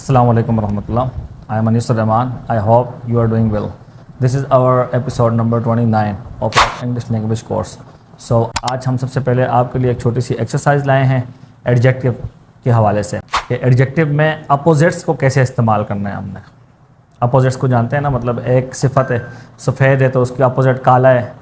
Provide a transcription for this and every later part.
Assalamu alaikum warahmatullah. I am Anis Rahman. I hope you are doing well. This is our episode number 29 of our English language course. So आज हम सबसे पहले आपके लिए एक छोटी सी एक्सरसाइज लाए हैं एडजेक्टिव के हवाले से कि एडजेक्टिव में अपोजिट्स को कैसे इस्तेमाल करना है। हमने अपोजिट्स को जानते हैं ना, मतलब एक सिफत है सफ़ेद है तो उसकी अपोजिट काला है,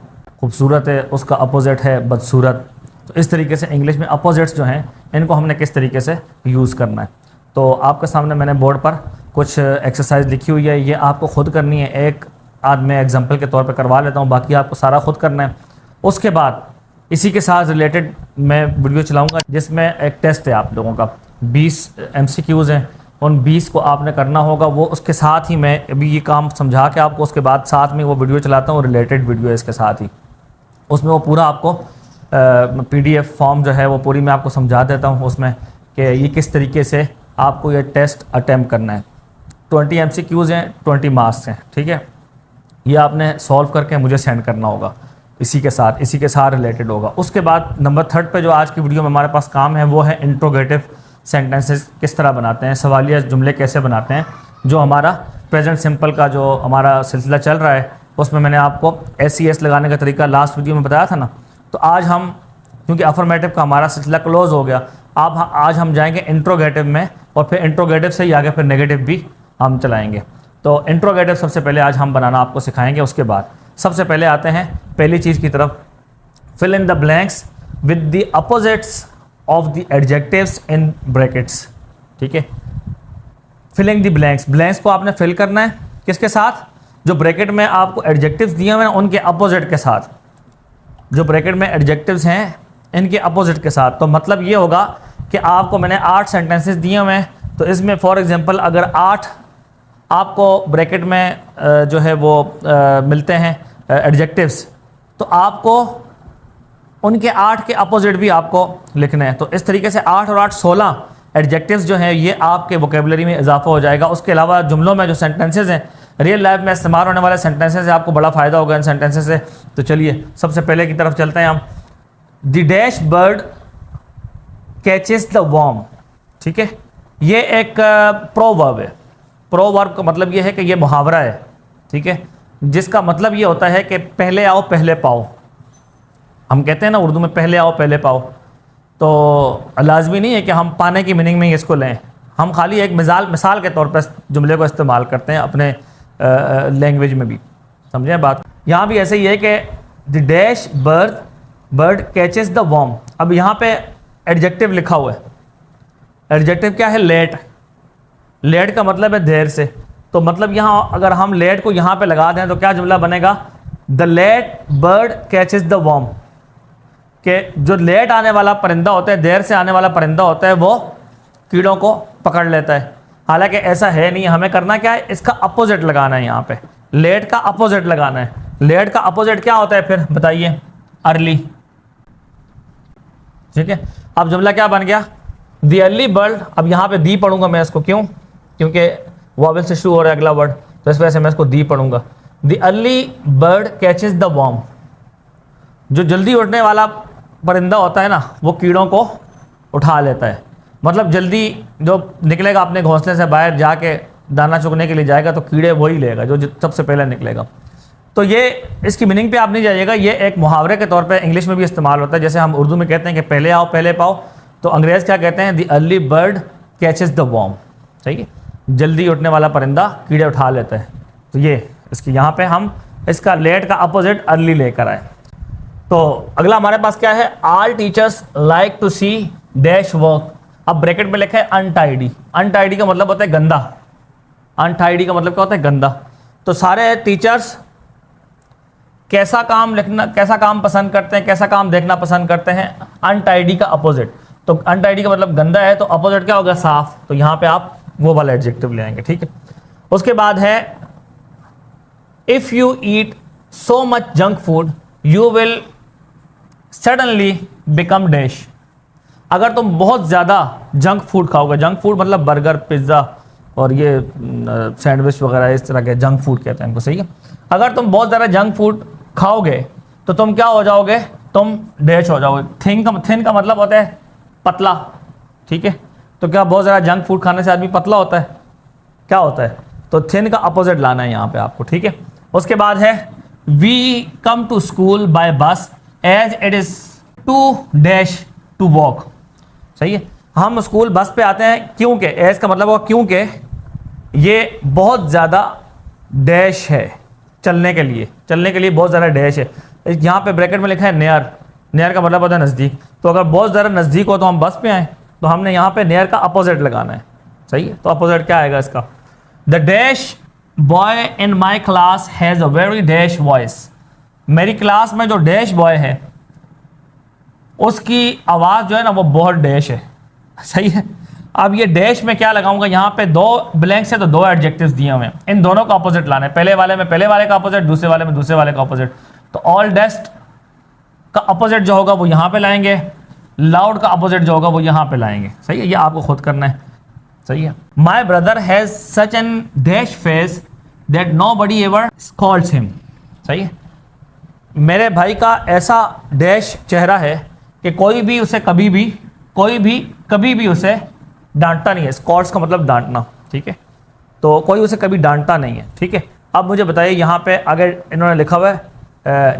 खूबसूरत है उसका अपोजिट है बदसूरत। तो इस तरीके से इंग्लिश में अपोजिट्स जो हैं इनको हमने किस तरीके से यूज़ करना है। तो आपके सामने मैंने बोर्ड पर कुछ एक्सरसाइज लिखी हुई है, ये आपको ख़ुद करनी है। एक आज मैं एग्जांपल के तौर पे करवा लेता हूँ, बाकी आपको सारा ख़ुद करना है। उसके बाद इसी के साथ रिलेटेड मैं वीडियो चलाऊँगा जिसमें एक टेस्ट है आप लोगों का, 20 MCQs हैं, उन 20 को आपने करना होगा। वो उसके साथ ही मैं अभी ये काम समझा के आपको उसके बाद साथ में वो वीडियो चलाता हूँ, रिलेटेड वीडियो है इसके साथ ही। उसमें वो पूरा आपको PDF फॉर्म जो है वो पूरी मैं आपको समझा देता हूँ उसमें कि ये किस तरीके से आपको ये टेस्ट अटैम्प्ट करना है। 20 MCQs हैं, 20 मार्क्स हैं, ठीक है। ये आपने सॉल्व करके मुझे सेंड करना होगा, इसी के साथ रिलेटेड होगा। उसके बाद नंबर 3 पे जो आज की वीडियो में हमारे पास काम है वो है इंट्रोगेटिव सेंटेंसेस किस तरह बनाते हैं, सवालिया जुमले कैसे बनाते हैं। जो हमारा प्रेजेंट सिंपल का जो हमारा सिलसिला चल रहा है उसमें मैंने आपको SES लगाने का तरीका लास्ट वीडियो में बताया था ना। तो आज हम, क्योंकि अफर्मेटिव का हमारा सिलसिला क्लोज हो गया, आज हम जाएंगे इंट्रोगेटिव में और फिर इंट्रोगेटिव से ही आगे फिर नेगेटिव भी हम चलाएंगे। तो इंट्रोगेटिव सबसे पहले आज हम बनाना आपको सिखाएंगे। उसके बाद सबसे पहले आते हैं पहली चीज़ की तरफ, fill in the blanks with the opposites of the adjectives in brackets, ठीक है। फिलिंग द ब्लैंक्स, ब्लैंक्स को आपने फिल करना है किसके साथ, जो ब्रैकेट में आपको एडजेक्टिव्स दिए हुए हैं उनके अपोजिट के साथ। जो ब्रैकेट में एडजेक्टिव्स हैं इनके अपोजिट के साथ। तो मतलब ये होगा कि आपको मैंने 8 सेंटेंसेस दिए हुए हैं, तो इसमें फॉर एग्जांपल अगर 8 आपको ब्रैकेट में जो है वो मिलते हैं एडजेक्टिव्स, तो आपको उनके 8 के अपोजिट भी आपको लिखने हैं। तो इस तरीके से 8 और 8 16 एडजेक्टिव्स जो हैं ये आपके वोकेबलरी में इजाफा हो जाएगा। उसके अलावा जुमलों में जो सेंटेंसेस हैं, रियल लाइफ में इस्तेमाल होने वाले सेंटेंसेस हैं, आपको बड़ा फ़ायदा होगा इन सेंटेंसेस से। तो चलिए सबसे पहले की तरफ चलते हैं हम। The dash bird catches the worm, ठीक है। ये एक प्रोवर्ब है। प्रोवर्ब का मतलब ये है कि ये मुहावरा है, ठीक है, जिसका मतलब ये होता है कि पहले आओ पहले पाओ। हम कहते हैं ना उर्दू में पहले आओ पहले पाओ, तो लाजमी नहीं है कि हम पाने की मीनिंग में ही इसको लें। हम खाली एक मिसाल के तौर पर जुमले को इस्तेमाल करते हैं अपने लैंग्वेज में भी, समझें बात। यहाँ भी ऐसे ही है कि the dash bird catches the worm. अब यहाँ पे एडजेक्टिव लिखा हुआ है। एडजेक्टिव क्या है, लेट। लेट का मतलब है देर से। तो मतलब यहाँ अगर हम लेट को यहाँ पे लगा दें तो क्या जुमला बनेगा, the late bird catches the worm. कि जो लेट आने वाला परिंदा होता है, देर से आने वाला परिंदा होता है, वो कीड़ों को पकड़ लेता है। हालांकि ऐसा है नहीं, हमें करना क्या है, इसका अपोजिट लगाना है। यहाँ पे लेट का अपोजिट लगाना है। लेट का अपोजिट क्या होता है फिर बताइए, अर्ली, ठीक है। अब जुमला क्या बन गया, द अर्ली बर्ड। अब यहाँ पे दी पढ़ूंगा मैं इसको, क्यों, क्योंकि वॉवेल से शुरू हो रहा है अगला वर्ड, तो इस वजह से मैं इसको दी पढ़ूंगा। The early bird catches the worm. जो जल्दी उठने वाला परिंदा होता है ना, वो कीड़ों को उठा लेता है। मतलब जल्दी जो निकलेगा अपने घोंसले से बाहर जाके दाना चुगने के लिए जाएगा, तो कीड़े वही लेगा जो सबसे पहले निकलेगा। तो ये इसकी मीनिंग पे आप नहीं जाइएगा, ये एक मुहावरे के तौर पे इंग्लिश में भी इस्तेमाल होता है। जैसे हम उर्दू में कहते हैं कि पहले आओ पहले पाओ, तो अंग्रेज़ क्या कहते हैं, the early bird catches the worm, सही है। जल्दी उठने वाला परिंदा कीड़े उठा लेता है। तो ये इसकी यहाँ पे हम इसका लेट का अपोजिट अर्ली लेकर आए। तो अगला हमारे पास क्या है, all teachers like to see dash work. अब ब्रैकेट में लिखा है अनटाइडी। अनटाइडी का मतलब होता है गंदा। अनटाइडी का मतलब क्या होता है, गंदा। तो सारे टीचर्स कैसा काम पसंद करते हैं, कैसा काम देखना पसंद करते हैं, अनटाइडी का अपोजिट। तो अनटाइडी का मतलब गंदा है, तो अपोजिट क्या होगा, साफ। तो यहाँ पे आप वो वाला एडजेक्टिव ले आएंगे, ठीक है। उसके बाद है if you eat so much junk food you will suddenly become dash. अगर तुम बहुत ज़्यादा जंक फूड खाओगे, जंक फूड मतलब बर्गर, पिज़्ज़ा और ये सैंडविच वगैरह, इस तरह के जंक फूड कहते हैं इनको, सही है। अगर तुम बहुत ज़्यादा जंक फूड खाओगे तो तुम क्या हो जाओगे, तुम डैश हो जाओगे। थिन का मतलब होता है पतला, ठीक है। तो क्या बहुत ज़्यादा जंक फूड खाने से आदमी पतला होता है? क्या होता है, तो थिन का अपोजिट लाना है यहाँ पे आपको, ठीक है। उसके बाद है we come to school by bus as it is to dash to walk, सही है। हम स्कूल बस पे आते हैं क्योंकि, एज का मतलब होगा क्योंकि ये बहुत ज़्यादा डैश है चलने के लिए बहुत ज़्यादा डैश है। यहाँ पे ब्रैकेट में लिखा है नियर, नियर का मतलब होता है नज़दीक, तो अगर बहुत ज़्यादा नज़दीक हो तो हम बस पे आएँ, तो हमने यहाँ पे नियर का अपोजिट लगाना है, सही है। तो अपोजिट क्या आएगा इसका, the dash boy in my class has a very dash voice, मेरी क्लास में जो डैश बॉय है उसकी आवाज़ जो है ना वो बहुत डैश है, सही है। अब ये डैश में क्या लगाऊंगा, यहाँ पे दो ब्लैंक्स है तो दो एडजेक्टिव्स दिए हुए हैं, इन दोनों का अपोजिट लाना है, पहले वाले में पहले वाले का अपोजिट, दूसरे वाले में दूसरे वाले का अपोजिट। तो ऑल डेस्ट का अपोजिट जो होगा वो यहाँ पे लाएंगे, लाउड का अपोजिट जो होगा वो यहाँ पे लाएंगे, सही है। ये आपको खुद करना है, सही है। My brother has such an dash face that nobody ever calls him, सही है। मेरे भाई का ऐसा डैश चेहरा है कि कोई भी उसे कभी भी उसे डांटता नहीं है। स्कॉट्स का मतलब डांटना, ठीक है। तो कोई उसे कभी डांटता नहीं है, ठीक है। अब मुझे बताइए यहाँ पे अगर इन्होंने लिखा हुआ है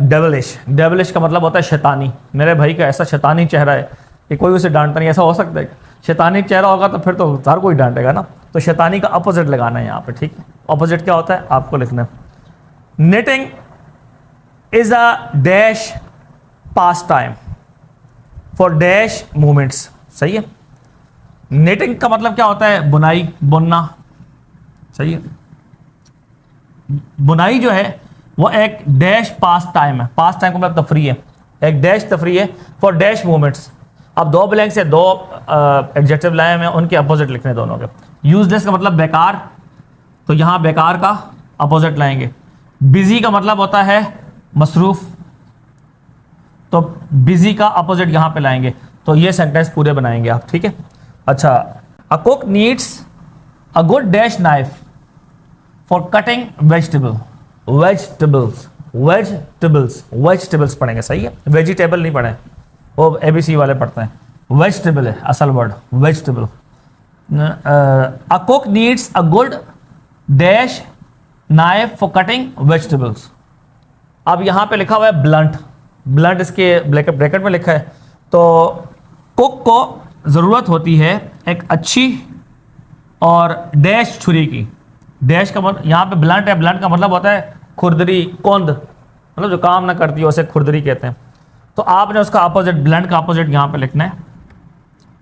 डेविलिश, डेविलिश का मतलब होता है शैतानी। मेरे भाई का ऐसा शैतानी चेहरा है कि कोई उसे डांटता नहीं, ऐसा हो सकता है? शैतानी चेहरा होगा तो फिर तो हर कोई डांटेगा ना। तो शैतानी का अपोजिट लगाना है यहाँ पे, ठीक है। अपोजिट क्या होता है आपको लिखना है। Knitting is a dash pass time for dash movements, सही है। निटिंग का मतलब क्या होता है, बुनाई, बुनना, सही है। बुनाई जो है वो एक डैश पास टाइम है, पास टाइम का मतलब तफरी है, एक डैश तफरी है फॉर डैश मूवमेंट्स। अब दो ब्लैंक से दो एडजेक्टिव लाए हैं, उनके अपोजिट लिखने दोनों के। यूजलेस का मतलब बेकार, तो यहाँ बेकार का अपोजिट लाएंगे। बिजी का मतलब होता है मसरूफ, तो बिजी का अपोजिट यहाँ पे लाएंगे। तो ये सेंटेंस पूरे बनाएंगे आप, ठीक है। अच्छा, a cook needs a good dash knife for cutting vegetable, vegetables पढ़ेंगे, सही है। वेजिटेबल नहीं पढ़े, वो एबीसी वाले पढ़ते हैं। वेजिटेबल है असल word, vegetable. A cook needs a good dash knife for cutting vegetables. अब यहाँ पे लिखा हुआ है ब्लंट, ब्लंट इसके ब्रैकेट में लिखा है। तो कुक को ज़रूरत होती है एक अच्छी और डैश छुरी की। डैश का मतलब यहाँ पे ब्लंट है, ब्लंट का मतलब होता है खुरदरी, कोंद, मतलब जो काम ना करती है उसे खुरदरी कहते हैं। तो आपने उसका अपोजिट, ब्लंट का अपोजिट यहाँ पे लिखना है।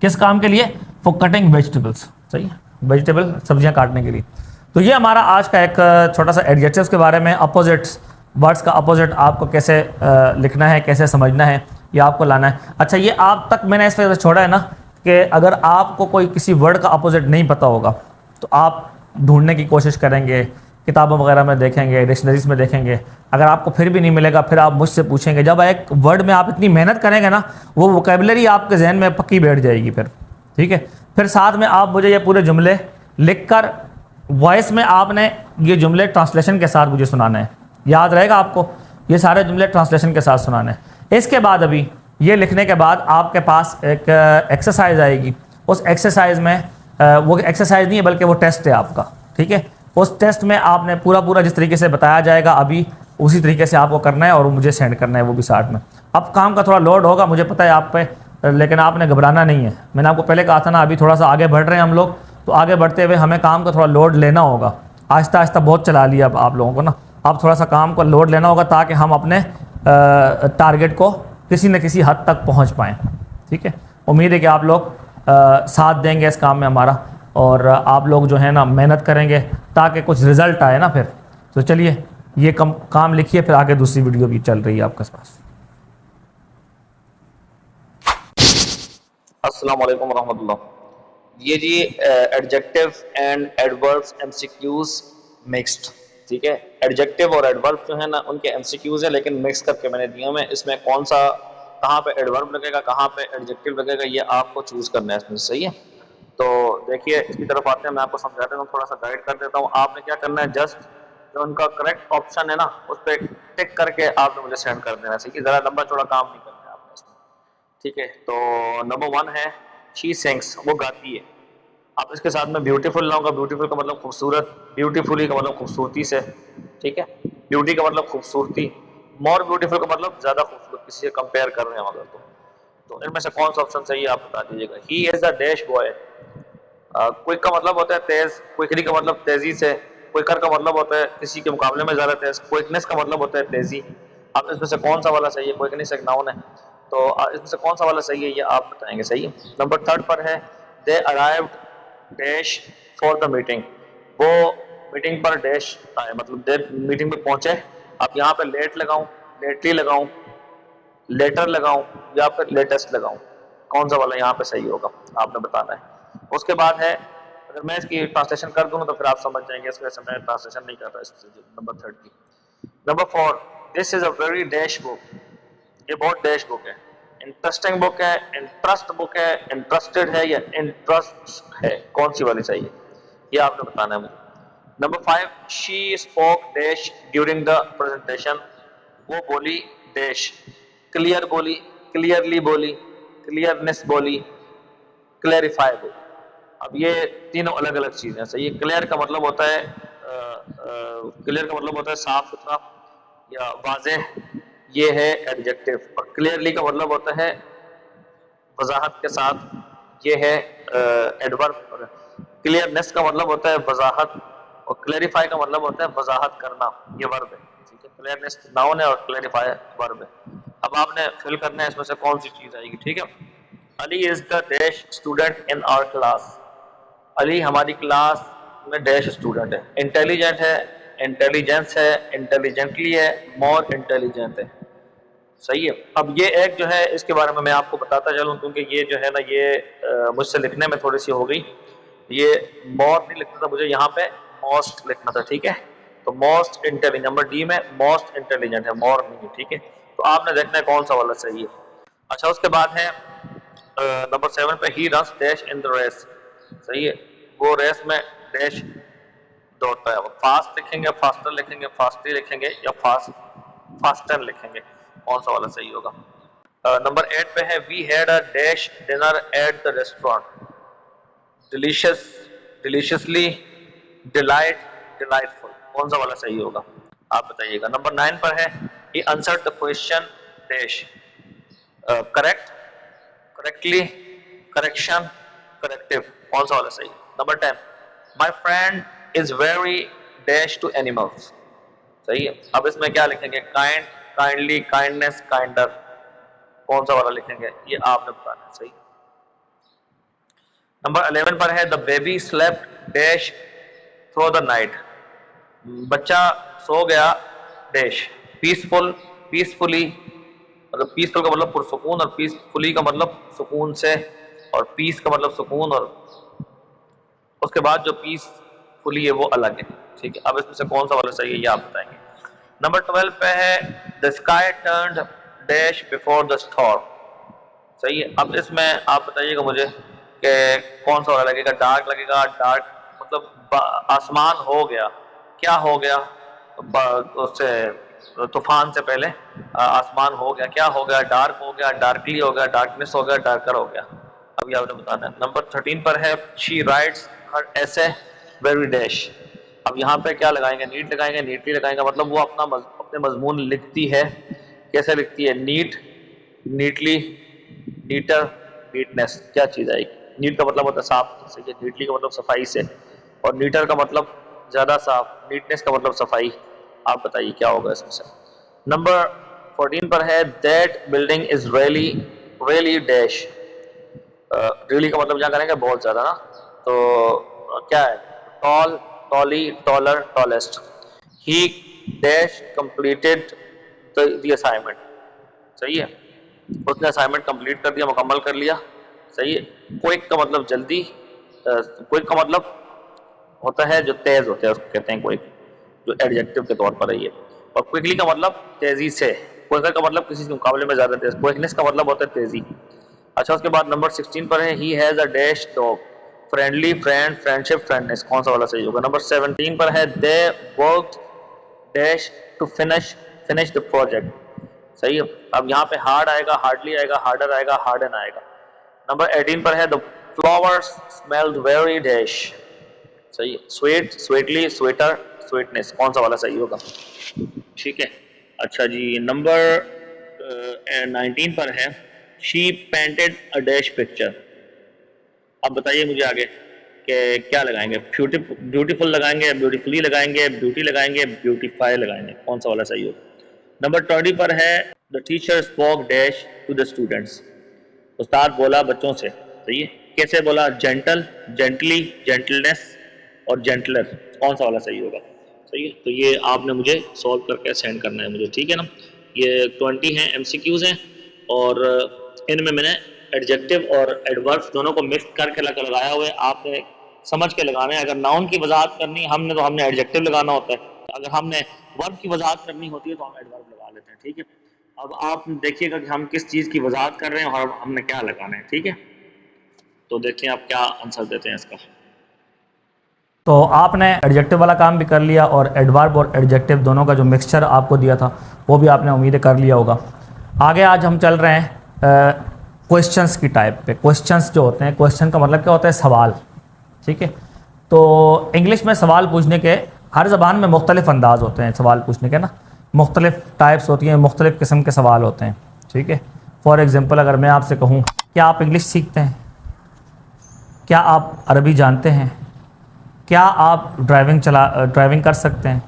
किस काम के लिए, फॉर कटिंग वेजिटेबल्स, सही है, वेजिटेबल सब्जियाँ काटने के लिए। तो ये हमारा आज का एक छोटा सा एडजेक्टिव्स के बारे में, अपोजिट्स, वर्ड्स का अपोजिट आपको कैसे लिखना है, कैसे समझना है, ये आपको लाना है। अच्छा, ये आप तक मैंने इस वजह से छोड़ा है ना कि अगर आपको कोई किसी वर्ड का अपोजिट नहीं पता होगा तो आप ढूंढने की कोशिश करेंगे, किताबों वगैरह में देखेंगे, डिक्शनरीज में देखेंगे। अगर आपको फिर भी नहीं मिलेगा फिर आप मुझसे पूछेंगे। जब एक वर्ड में आप इतनी मेहनत करेंगे ना, वो वोकेबलरी आपके जहन में पक्की बैठ जाएगी फिर, ठीक है। फिर साथ में आप मुझे ये पूरे जुमले लिख कर वॉइस में आपने ये जुमले ट्रांसलेशन के साथ मुझे सुनाना है। याद रहेगा आपको, ये सारे जुमले ट्रांसलेशन के साथ सुनाने हैं। इसके बाद अभी ये लिखने के बाद आपके पास एक एक्सरसाइज आएगी। उस एक्सरसाइज में वो एक्सरसाइज नहीं है बल्कि वो टेस्ट है आपका, ठीक है। उस टेस्ट में आपने पूरा जिस तरीके से बताया जाएगा अभी उसी तरीके से आपको करना है और मुझे सेंड करना है वो भी साथ में। अब काम का थोड़ा लोड होगा, मुझे पता है आप पे, लेकिन आपने घबराना नहीं है। मैंने आपको पहले कहा था ना, अभी थोड़ा सा आगे बढ़ रहे हैं हम लोग, तो आगे बढ़ते हुए हमें काम का थोड़ा लोड लेना होगा। आहिस्ता आहिस्ता बहुत चला लिया अब आप लोगों को ना, अब थोड़ा सा काम का लोड लेना होगा ताकि हम अपने टारगेट को किसी न किसी हद तक पहुंच पाएँ, ठीक है। उम्मीद है कि आप लोग साथ देंगे इस काम में हमारा, और आप लोग जो है ना मेहनत करेंगे ताकि कुछ रिज़ल्ट आए ना फिर। तो चलिए ये काम लिखिए, फिर आगे दूसरी वीडियो भी चल रही है आपके पास। अस्सलाम वालेकुम रहमतुल्लाह। ये जी adjective and adverbs MCQs mixed, ठीक है। एडजेक्टिव और एडवर्ब जो है ना उनके एमसीक्यूज है, लेकिन मिक्स करके मैंने दिया मैं। इसमें कौन सा, कहाँ पे एडवर्ब लगेगा, कहाँ पे एडजेक्टिव लगेगा, ये आपको चूज करना है इसमें, सही है। तो देखिए इसकी तरफ आते हैं, मैं आपको समझा देता हूँ, थोड़ा सा गाइड कर देता हूँ। आपने क्या करना है, जस्ट जो उनका करेक्ट ऑप्शन है ना उस पर टिक करके आपने मुझे सेंड कर देना, ठीक है। ज़रा लंबा चौड़ा काम नहीं करना है आपने इसमें, ठीक है। तो नंबर 1 है शी सिंग्स, वो गाती है, अब इसके साथ में ब्यूटीफुल लाऊंगा, ब्यूटीफुल का मतलब खूबसूरत, ब्यूटीफुली का मतलब खूबसूरती से, ठीक है, ब्यूटी का मतलब खूबसूरती, मोर ब्यूटीफुल का मतलब ज्यादा खूबसूरत, किसी से कंपेयर कर रहे हैं अगर तो इनमें से कौन सा ऑप्शन सही है आप बता दीजिएगा। He is a dash boy. Quick का मतलब होता है तेज, क्विकली का मतलब तेजी से, क्विकर का मतलब होता है किसी के मुकाबले में ज्यादा तेज, क्विकनेस का मतलब होता है तेजी। अब इसमें से कौन सा वाला सही है, क्विकनेस एक नाउन है, तो इसमें से कौन सा वाला सही है ये आप बताएंगे। सही है। नंबर थर्ड पर है they arrived dash for the meeting. वो मीटिंग पर डैश आए, मतलब दे मीटिंग में पहुंचे। अब यहाँ पे लेट लगाऊं, लेटली लगाऊं, लेटर लगाऊं या फिर लेटेस्ट लगाऊं, कौन सा वाला यहाँ पे सही होगा आपने बताना है। उसके बाद है, अगर मैं इसकी ट्रांसलेशन कर दूं तो फिर आप समझ जाएंगे, इस वजह से मैं ट्रांसलेशन नहीं कर रहा इस नंबर थर्ड की। Number four, this is a very dash book. ये बहुत डैश बुक है, इंटरेस्टिंग बुक है, इंटरेस्ट बुक है, इंटरेस्टेड है या इंटरेस्ट है, कौन सी वाली सही है ये आपने बताना है मुझे। Number five, she spoke dash during the presentation. वो बोली डैश, क्लियर बोली, क्लियरली बोली, क्लियरनेस बोली, क्लैरिफाई बोली। अब ये तीनों अलग अलग चीजें। सही है। क्लियर का मतलब होता है क्लियर का मतलब होता है साफ सुथरा या वाज़ेह, ये है एडजेक्टिव। और क्लियरली का मतलब होता है वजाहत के साथ, ये है एडवर्ब। और क्लियरनेस का मतलब होता है वजाहत, और क्लैरिफाई का मतलब होता है वजाहत करना, ये वर्ब है। ठीक है, क्लियरनेस नाउन है और क्लैरिफाई वर्ब है। अब आपने फिल करना है इसमें से कौन सी चीज आएगी। ठीक है। Ali is the dash student in our class. Ali हमारी क्लास में डैश स्टूडेंट है, इंटेलिजेंट है, इंटेलिजेंस है, इंटेलिजेंटली है, मोर इंटेलिजेंट है। सही है। अब ये एक जो है इसके बारे में मैं आपको बताता चलूं, क्योंकि ये जो है ना ये मुझसे लिखने में थोड़ी सी हो गई। ये मोर नहीं लिखना था मुझे, यहाँ पे मोस्ट लिखना था। ठीक है, तो मोस्ट इंटेलिजेंट, नंबर डी में मोस्ट इंटेलिजेंट है, मोर नहीं है। ठीक है, तो आपने देखना है कौन सा वाला सही है। अच्छा, उसके बाद है नंबर सेवन पे, he runs dash in the race. सही है, वो रेस में डैश दौड़ता है। वो फास्ट लिखेंगे, फास्टर लिखेंगे, फास्टली लिखेंगे या फास्टर लिखेंगे, कौन सा वाला सही होगा। नंबर एट पे है, we had a dash dinner at the restaurant. Delicious, deliciously, delight, delightful, कौन सा वाला सही होगा आप बताइएगा। नंबर नाइन पर है, he answered the question dash, correct, correctly, correction, corrective, कौन सा वाला सही। Number ten, my friend is very dash to animals. सही है। अब इसमें क्या लिखेंगे, काइंड, काइंडली, काइंडनेस, काइंडर, कौन सा वाला लिखेंगे ये आपने बताना है। सही। नंबर 11 पर है, the baby slept dash through the night. बच्चा सो गया डैश, पीसफुल, पीसफुली, मतलब पीसफुल का मतलब पुरसुकून, और पीसफुली का मतलब सुकून से, और पीस का मतलब सुकून, और उसके बाद जो पीसफुली है वो अलग है। ठीक है, अब इसमें से कौन सा वाला सही है ये आप बताएंगे। नंबर 12 पे है, the sky turned dash before the storm. सही है। अब इसमें आप बताइएगा मुझे कि कौन सा वाला लगेगा, डार्क लगेगा, डार्क मतलब आसमान हो गया, क्या हो गया, उससे तूफान से पहले आसमान हो गया, क्या हो गया, डार्क हो गया, डार्कली हो गया, डार्कनेस हो गया, डार्कर हो गया। अब ये आपने बताना है। नंबर 13 पर है, शी राइट्स हर ऐसे वेरी डैश। अब यहाँ पे क्या लगाएंगे, नीट लगाएंगे, नीटली लगाएंगे, मतलब वो अपने मजमून लिखती है। कैसे लिखती है, नीट, नीटली, नीटर, नीटनेस, क्या चीज आएगी। नीट का मतलब होता है साफ से, नीटली का मतलब सफाई से, और नीटर का मतलब ज्यादा साफ, नीटनेस का मतलब सफाई। आप बताइए क्या होगा इसमें से। नंबर 14 पर है, that building is really, really dash. Really का मतलब यहाँ करेंगे बहुत ज्यादा ना, तो क्या है, tall, tally, taller, tallest. He dash completed the assignment. सही है, उसने असाइनमेंट कंप्लीट कर दिया, मुकम्मल कर लिया। सही है। क्विक का मतलब जल्दी, क्विक का मतलब होता है जो तेज होता है, उसको कहते हैं क्विक, जो एडजेक्टिव के तौर पर है ये। और क्विकली का मतलब तेजी से, क्विकर का मतलब किसी के मुकाबले में ज्यादा तेज, क्विकनेस का मतलब होता है तेजी। अच्छा, उसके बाद नंबर 16 पर है, he has a dash dog. Friendly, friend, friendship, friendness, कौन सा वाला सही होगा। नंबर 17 पर है, they worked dash to finish, finish the project. सही है। अब यहाँ पे हार्ड आएगा, हार्डली आएगा, हार्डर आएगा, हार्डन आएगा। नंबर 18 पर है, the flowers smelled very dash, सही है। स्वीट, स्वीटली, स्वीटर, स्वीटनेस, कौन सा वाला सही होगा? ठीक है। अच्छा जी, नंबर 19 पर है, she painted a dash picture. अब बताइए मुझे आगे कि क्या लगाएंगे? ब्यूटीफुल लगाएंगे, ब्यूटीफुली लगाएंगे, ब्यूटी लगाएंगे, ब्यूटीफाई लगाएंगे, कौन सा वाला सही होगा? नंबर 20 पर है, the teacher spoke dash to the students. उस्ताद बोला बच्चों से, सही है। कैसे बोला? जेंटल, जेंटली, जेंटलनेस और जेंटलर, कौन सा वाला सही होगा? सही है। तो ये आपने मुझे सॉल्व करके सेंड करना है मुझे, ठीक है ना। ये 20 हैं, MCQs हैं, और इनमें मैंने एडजेक्टिव और एडवर्ब्स दोनों को मिक्स करके लगाया हुआ है। आपने समझ के लगाना है। अगर नाउन की वजाहत करनी हमने तो हमने एडजेक्टिव लगाना होता है, अगर हमने वर्ब की वजाहत करनी होती है तो हम एडवर्ब लगा लेते हैं, ठीक है। अब आप देखिएगा कि हम किस चीज़ की वजाहत कर रहे हैं और हमने क्या लगाना है, ठीक है। तो देखिए आप क्या आंसर देते हैं इसका। तो आपने एडजेक्टिव वाला काम भी कर लिया और एडवर्ब और एडजेक्टिव दोनों का जो मिक्सचर आपको दिया था वो भी आपने उम्मीद कर लिया होगा। आगे आज हम चल रहे हैं क्वेश्चंस की टाइप पे। क्वेश्चंस जो होते हैं, क्वेश्चन का मतलब क्या होता है? सवाल, ठीक है। तो इंग्लिश में सवाल पूछने के हर ज़बान में मुख्तलिफ अंदाज होते हैं सवाल पूछने के ना, मुख्तलिफ टाइप्स होती हैं, मुख्तलिफ किस्म के सवाल होते हैं, ठीक है। फॉर एग्ज़ाम्पल अगर मैं आपसे कहूँ क्या आप इंग्लिश सीखते हैं, क्या आप अरबी जानते हैं, क्या आप ड्राइविंग कर सकते हैं,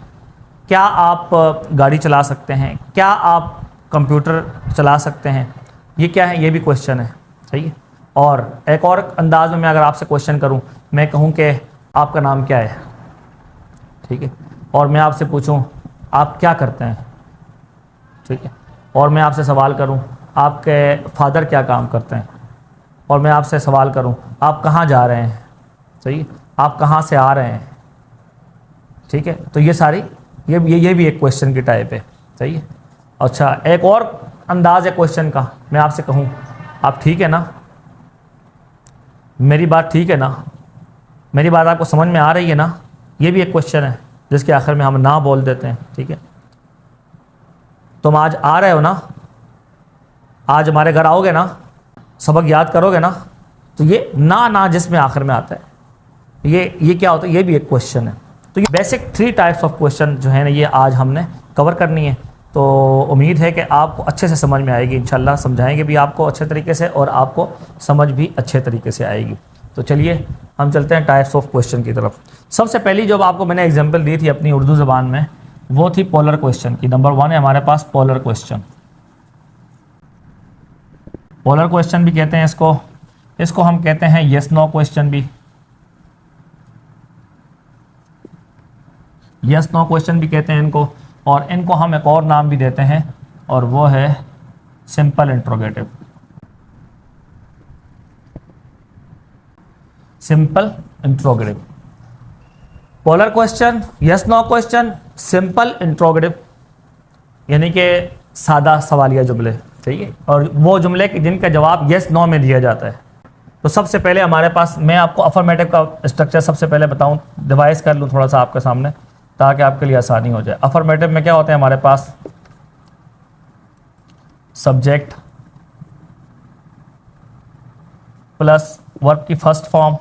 क्या आप गाड़ी चला सकते हैं, क्या आप कंप्यूटर चला सकते हैं, ये क्या है? ये भी क्वेश्चन है, सही है। और एक और अंदाज में मैं अगर आपसे क्वेश्चन करूं, मैं कहूं कि आपका नाम क्या है, ठीक है, और मैं आपसे पूछूं आप क्या करते हैं, ठीक है, और मैं आपसे सवाल करूं आपके फादर क्या काम करते हैं, और मैं आपसे सवाल करूं आप कहाँ जा रहे हैं, सही है, आप कहाँ से आ रहे हैं, ठीक है। तो ये सारी ये भी एक क्वेश्चन की टाइप है, सही है। अच्छा, एक और अंदाज है क्वेश्चन का, मैं आपसे कहूँ आप ठीक है ना, मेरी बात ठीक है ना, मेरी बात आपको समझ में आ रही है ना, ये भी एक क्वेश्चन है जिसके आखिर में हम ना बोल देते हैं, ठीक है। तुम आज आ रहे हो ना, आज हमारे घर आओगे ना, सबक याद करोगे ना, तो ये ना जिसमें आखिर में आता है, ये क्या होता है? ये भी एक क्वेश्चन है। तो ये बेसिक 3 टाइप्स ऑफ क्वेश्चन जो है ना, ये आज हमने कवर करनी है। तो उम्मीद है कि आपको अच्छे से समझ में आएगी, इंशाल्लाह समझाएंगे भी आपको अच्छे तरीके से और आपको समझ भी अच्छे तरीके से आएगी। तो चलिए हम चलते हैं टाइप्स ऑफ क्वेश्चन की तरफ। सबसे पहली जो आपको मैंने एग्जांपल दी थी अपनी उर्दू ज़बान में, वो थी पोलर क्वेश्चन की। नंबर 1 है हमारे पास पोलर क्वेश्चन। पोलर क्वेश्चन भी कहते हैं इसको हम कहते हैं येस नो क्वेश्चन भी, यस नो क्वेश्चन भी कहते हैं इनको, और इनको हम एक और नाम भी देते हैं और वो है simple interrogative. Simple interrogative, polar question, yes no question, simple interrogative, यानी कि सादा सवालिया जुमले, ठीक है, और वो जुमले जिनका जवाब यस नो में दिया जाता है। तो सबसे पहले हमारे पास, मैं आपको अफर्मेटिव का स्ट्रक्चर सबसे पहले बताऊं, डिवाइस कर लूं थोड़ा सा आपके सामने ताकि आपके लिए आसानी हो जाए। अफर्मेटिव में क्या होते हैं हमारे पास? सब्जेक्ट प्लस वर्ब की फर्स्ट फॉर्म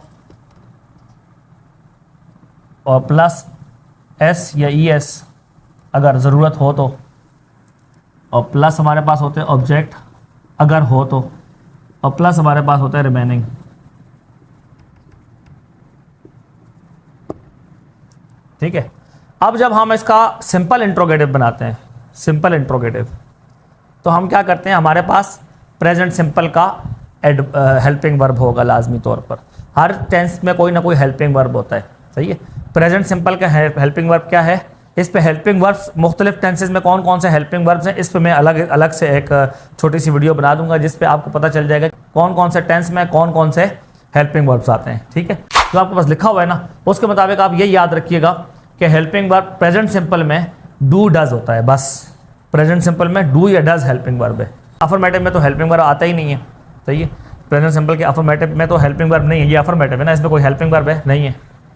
और प्लस एस या ई एस अगर ज़रूरत हो तो, और प्लस हमारे पास होते हैं ऑब्जेक्ट अगर हो तो, और प्लस हमारे पास होता है रिमेनिंग। ठीक है। अब जब हम इसका सिंपल इंट्रोगेटिव बनाते हैं, सिंपल इंट्रोगेटिव, तो हम क्या करते हैं, हमारे पास प्रेजेंट सिंपल का हेल्पिंग वर्ब होगा लाजमी तौर पर। हर टेंस में कोई ना कोई हेल्पिंग वर्ब होता है, सही है। प्रेजेंट सिंपल का हेल्पिंग वर्ब क्या है? इस पे हेल्पिंग वर्ब्स मुख्तलिफ टेंसेज में कौन कौन से हेल्पिंग वर्ब्स हैं, इस पे मैं अलग से एक छोटी सी वीडियो बना दूंगा जिस पे आपको पता चल जाएगा कौन कौन से टेंस में कौन कौन से हेल्पिंग वर्ब्स आते हैं। ठीक है, जो आपके पास लिखा हुआ है ना, उसके मुताबिक आप ये याद रखिएगा कि हेल्पिंग वर्ब प्रेजेंट सिंपल में डू डज होता है, बस प्रेजेंट सिंपल में डू या डज हेल्पिंग वर्ब है। अफर्मेटिव में तो हेल्पिंग वर्ब आता ही नहीं है, सही है। प्रेजेंट सिंपल के अफर्मेटिव में तो हेल्पिंग वर्ब नहीं है, ये अफर्मेटिव है ना, इसमें कोई हेल्पिंग वर्ब है नहीं है,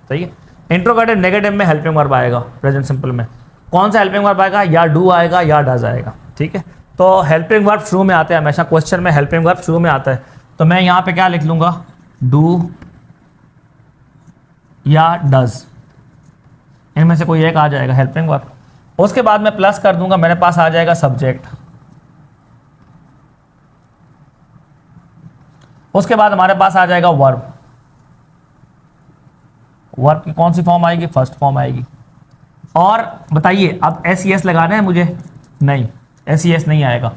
सही है। इंट्रोगेटिव नेगेटिव में हेल्पिंग वर्ब आएगा, प्रेजेंट सिंपल में कौन सा हेल्पिंग वर्ब आएगा? या डू आएगा या डज आएगा। ठीक है, तो हेल्पिंग वर्ब शुरू में आते हैं हमेशा, क्वेश्चन में हेल्पिंग वर्ब शुरू में आता है। तो मैं यहाँ पे क्या लिख लूँगा? डू या डज, इनमें से कोई एक आ जाएगा हेल्पिंग वर्ब। उसके बाद मैं प्लस कर दूंगा, मेरे पास आ जाएगा सब्जेक्ट। उसके बाद हमारे पास आ जाएगा वर्ब। वर्ब की कौन सी फॉर्म आएगी? फर्स्ट फॉर्म आएगी। और बताइए अब SES लगाना है मुझे? नहीं, SES नहीं आएगा।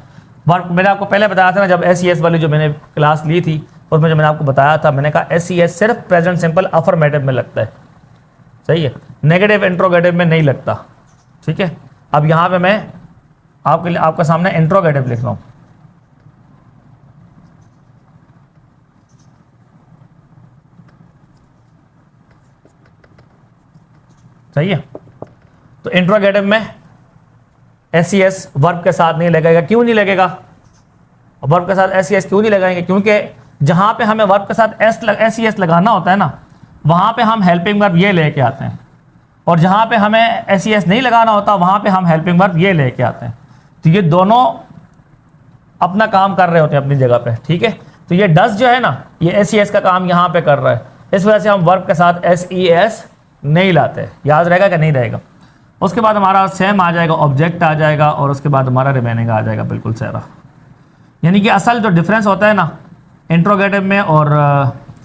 वर्ब मैंने आपको पहले बताया था ना, जब SES वाली जो मैंने क्लास ली थी उसमें जो मैंने आपको बताया था, मैंने कहा SES सिर्फ प्रेजेंट सिंपल अफर्मेटिव में लगता है, सही है, नेगेटिव इंट्रोगेटिव में नहीं लगता। ठीक है, अब यहाँ पे मैं आपके लिए आपके सामने इंट्रोगेटिव लिख रहा हूँ। सही है, तो इंट्रोगेटिव में SES वर्ब के साथ नहीं लगेगा। क्यों नहीं लगेगा? वर्ब के साथ SES क्यों नहीं लगाएंगे? क्योंकि जहां पे हमें वर्ब के साथ SES लगाना होता है ना, वहां पे हम हेल्पिंग वर्ब ये लेके आते हैं, और जहां पे हमें SES नहीं लगाना होता वहां पे हम हेल्पिंग वर्ब ये लेके आते हैं। तो ये दोनों अपना काम कर रहे होते हैं अपनी जगह पे। ठीक है, तो ये डज जो है ना, ये SES का काम यहाँ पे कर रहा है, इस वजह से हम वर्ब के साथ SES नहीं लाते। याद रहेगा कि नहीं रहेगा? उसके बाद हमारा सेम आ जाएगा, ऑब्जेक्ट आ जाएगा, और उसके बाद हमारा रिमेनिंग आ जाएगा बिल्कुल सारा। यानी कि असल जो डिफरेंस होता है ना इंट्रोगेटिव में और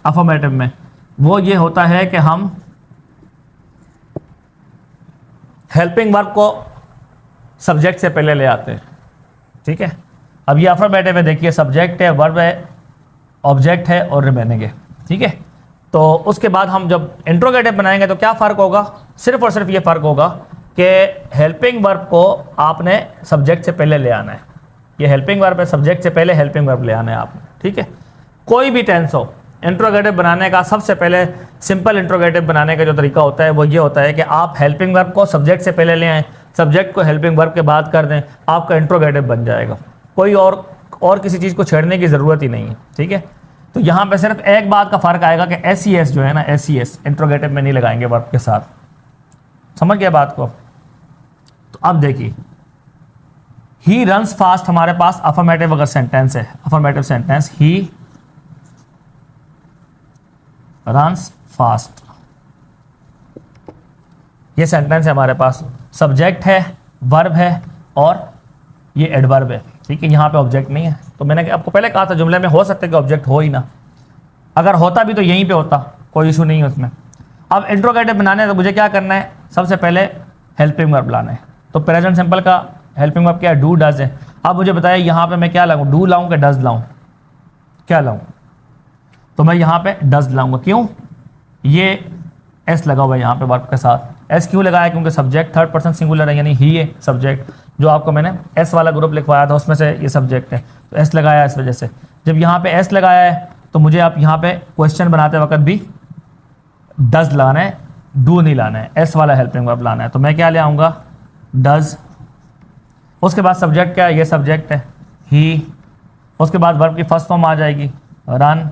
अफर्मेटिव में, वो ये होता है कि हम हेल्पिंग वर्ब को सब्जेक्ट से पहले ले आते हैं। ठीक है, अब ये अफर्मेटिव है, देखिए सब्जेक्ट है, वर्ब है, ऑब्जेक्ट है और रिमेनिंग है। ठीक है, तो उसके बाद हम जब इंट्रोगेटिव बनाएंगे तो क्या फ़र्क होगा? सिर्फ और सिर्फ ये फ़र्क होगा कि हेल्पिंग वर्ब को आपने सब्जेक्ट से पहले ले आना है। ये हेल्पिंग वर्ब है, सब्जेक्ट से पहले हेल्पिंग वर्ब ले आना है आपने। ठीक है, कोई भी टेंस हो, इंट्रोगेटिव बनाने का सबसे पहले सिंपल इंट्रोगेटिव बनाने का जो तरीका होता है वो ये होता है कि आप हेल्पिंग वर्ब को सब्जेक्ट से पहले ले आएँ, सब्जेक्ट को हेल्पिंग वर्ब के बाद कर दें, आपका इंट्रोगेटिव बन जाएगा। कोई और किसी चीज़ को छेड़ने की ज़रूरत ही नहीं है। ठीक है, तो यहाँ पे सिर्फ एक बात का फ़र्क आएगा कि SES जो है ना, SES इंट्रोगेटिव में नहीं लगाएंगे वर्ब के साथ। समझ गया बात को? तो अब देखिए, ही रन्स फास्ट हमारे पास अफर्मेटिव अगर सेंटेंस है, affirmative sentence, he runs fast, ये सेंटेंस है हमारे पास। सब्जेक्ट है, वर्ब है और ये एडवर्ब है। ठीक है, यहाँ पे ऑब्जेक्ट नहीं है, तो मैंने आपको पहले कहा था जुमले में हो सकता है कि ऑब्जेक्ट हो ही ना, अगर होता भी तो यहीं पे होता, कोई इशू नहीं है उसमें। अब इंट्रोगेटिव बनाने है तो मुझे क्या करना है? सबसे पहले हेल्पिंग वर्ब लाना है। तो प्रेजेंट सिंपल का हेल्पिंग वर्ब क्या है? डू डज है। अब मुझे बताइए यहाँ पे मैं क्या लाऊं? डू लाऊं कि डज लाऊं? क्या लाऊं? तो मैं यहाँ पे डज लाऊंगा। क्यों? ये एस लगा हुआ है यहाँ पे वर्ब के साथ। एस क्यों लगाया? क्योंकि सब्जेक्ट थर्ड पर्सन सिंगुलर है, यानी ही है सब्जेक्ट। जो आपको मैंने एस वाला ग्रुप लिखवाया था उसमें से ये सब्जेक्ट है, तो एस लगाया इस वजह से। जब यहाँ पे एस लगाया है तो मुझे आप यहाँ पे क्वेश्चन बनाते वक्त भी डज लाना है, डू नहीं लाना है, एस वाला हेल्पिंग वर्ब लाना है। तो मैं क्या ले आऊँगा? डज। उसके बाद सब्जेक्ट क्या है? ये सब्जेक्ट है, ही। उसके बाद वर्ब की फर्स्ट फॉर्म आ जाएगी, रन।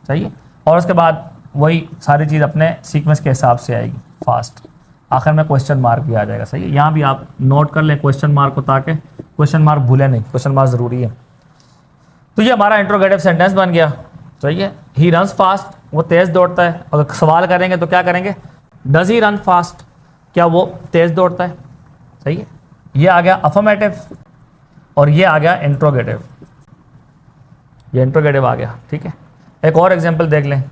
सही है, और उसके बाद वही सारी चीज़ अपने सीक्वेंस के हिसाब से आएगी, फास्ट। आखिर में क्वेश्चन मार्क भी आ जाएगा। सही है, यहाँ भी आप नोट कर लें क्वेश्चन मार्क को, ताकि क्वेश्चन मार्क भूलें नहीं, क्वेश्चन मार्क ज़रूरी है। तो ये हमारा इंट्रोगेटिव सेंटेंस बन गया। सही है, ही रन्स फास्ट, वो तेज़ दौड़ता है। अगर सवाल करेंगे तो क्या करेंगे? डज ही रन फास्ट, क्या वो तेज़ दौड़ता है? सही है, ये आ गया अफर्मेटिव और ये आ गया इंट्रोगेटिव, ये इंट्रोगेटिव आ गया। ठीक है, एक और एग्जांपल देख लें।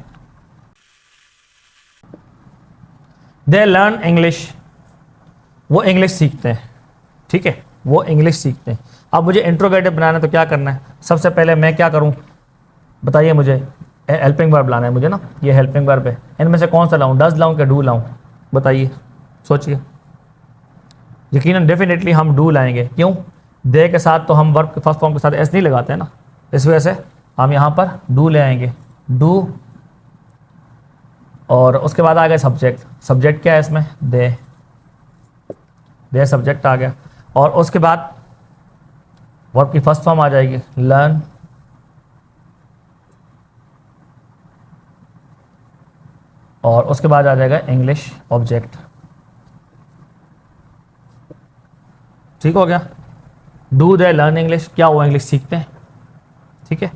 दे लर्न इंग्लिश, वो इंग्लिश सीखते हैं। ठीक है, वो इंग्लिश सीखते हैं। अब मुझे इंट्रोगेटिव बनाना है तो क्या करना है? सबसे पहले मैं क्या करूं? बताइए मुझे। हेल्पिंग वर्ब लाना है मुझे ना, ये हेल्पिंग वर्ब है। इनमें से कौन सा लाऊं? डज लाऊं कि डू लाऊं? बताइए, सोचिए। यकीनन डेफिनेटली हम डू लाएंगे। क्यों? दे के साथ तो हम वर्ब के फर्स्ट फॉर्म के साथ एस नहीं लगाते हैं ना, इस वजह से हम यहाँ पर डू ले आएंगे, डू। और उसके बाद आ गया सब्जेक्ट। सब्जेक्ट क्या है इसमें? दे सब्जेक्ट आ गया। और उसके बाद वर्ब की फर्स्ट फॉर्म आ जाएगी, लर्न। और उसके बाद आ जाएगा इंग्लिश, ऑब्जेक्ट। ठीक हो गया? डू दे लर्न इंग्लिश, क्या वो इंग्लिश सीखते हैं। ठीक है,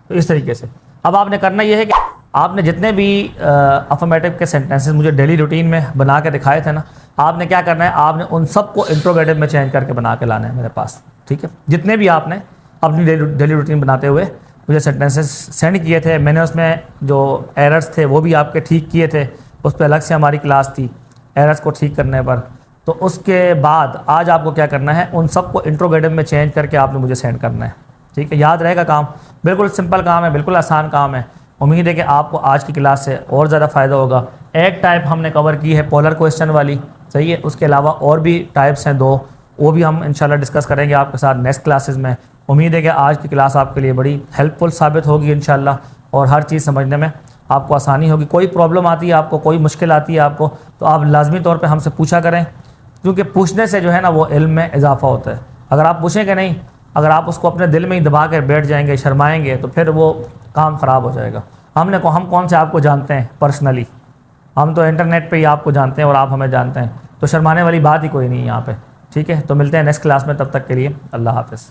तो इस तरीके से अब आपने करना यह है कि आपने जितने भी अफर्मेटिव के सेंटेंसेस मुझे डेली रूटीन में बना के दिखाए थे ना, आपने क्या करना है, आपने उन सबको इंट्रोगेटिव में चेंज करके बना के लाना है मेरे पास, ठीक है। जितने भी आपने अपनी डेली रूटीन बनाते हुए मुझे सेंटेंसेस सेंड किए थे, मैंने उसमें जो एरर्स थे वो भी आपके ठीक किए थे, उस पर अलग से हमारी क्लास थी एरर्स को ठीक करने पर। तो उसके बाद आज आपको क्या करना है, उन सबको इंट्रोगेटिव में चेंज करके आपने मुझे सेंड करना है, ठीक है। याद रहेगा काम, बिल्कुल सिंपल काम है, बिल्कुल आसान काम है। उम्मीद है कि आपको आज की क्लास से और ज़्यादा फ़ायदा होगा। एक टाइप हमने कवर की है पोलर क्वेश्चन वाली, सही है। उसके अलावा और भी टाइप्स हैं 2, वो भी हम इंशाल्लाह डिस्कस करेंगे आपके साथ नेक्स्ट क्लासेस में। उम्मीद है कि आज की क्लास आपके लिए बड़ी हेल्पफुल साबित होगी इंशाल्लाह, और हर चीज़ समझने में आपको आसानी होगी। कोई प्रॉब्लम आती है आपको, कोई मुश्किल आती है आपको, तो आप लाजमी तौर पे हमसे पूछा करें, क्योंकि पूछने से जो है ना वो इल्म में इजाफा होता है। अगर आप पूछेंगे नहीं, अगर आप उसको अपने दिल में ही दबा कर बैठ जाएंगे, शर्माएंगे, तो फिर वो काम ख़राब हो जाएगा। हम कौन से आपको जानते हैं पर्सनली, हम तो इंटरनेट पे ही आपको जानते हैं और आप हमें जानते हैं, तो शर्माने वाली बात ही कोई नहीं है यहाँ पे, ठीक है। तो मिलते हैं नेक्स्ट क्लास में, तब तक के लिए अल्लाह हाफ़िज़।